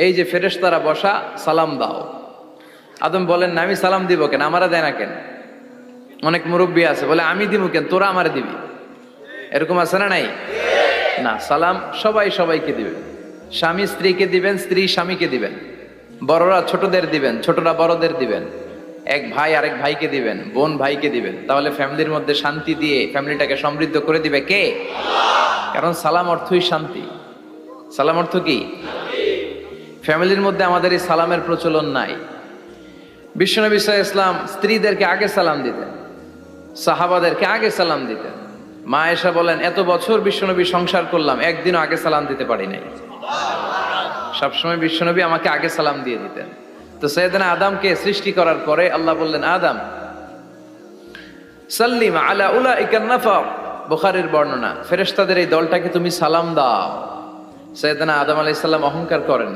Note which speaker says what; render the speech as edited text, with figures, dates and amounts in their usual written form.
Speaker 1: এই যে ফেরেশতারা বসা, সালাম দাও। আদম বলেন না, আমি সালাম দিব কেন, আমারা দেয় না কেন? অনেক মুরব্বী আছে বলে আমি দিব কেন, তোরা আমারে দিবি। এরকম আছে না নাই? না, সালাম সবাই সবাইকে দিবেন। স্বামী স্ত্রীকে দিবেন, স্ত্রী স্বামীকে দিবেন, বড়রা ছোটদের দিবেন, ছোটরা বড়দের দিবেন, এক ভাই আরেক ভাইকে দিবেন, বোন ভাইকে দিবেন। তাহলে ফ্যামিলির মধ্যে শান্তি দিয়ে ফ্যামিলিটাকে সমৃদ্ধ করে দিবে কে? কারণ সালাম অর্থই শান্তি। সালাম অর্থ কি? ফ্যামিলির মধ্যে আমাদের এই সালামের প্রচলন নাই। বিশ্বনবী সাল্লাল্লাহু আলাইহি ওয়াসাল্লাম স্ত্রীদেরকে আগে সালাম দিতেন, সাহাবাদেরকে আগে সালাম দিতেন। মা আয়েশা বলেন, এত বছর বিশ্বনবী সংসার করলাম, একদিনও আগে সালাম দিতে পারি নাই। সবসময় বিশ্বনবী আমাকে আগে সালাম দিয়ে দিতেন। তো সাইয়েদনা আদমকে সৃষ্টি করার পরে আল্লাহ বললেন, আদম সাল্লিম আলা উলাইকা নাফর, বুখারীর বর্ণনা, ফেরেশতাদের এই দলটাকে তুমি সালাম দাও। সাইয়েদনা আদম আলাইহিস সালাম অহংকার করেন নাই।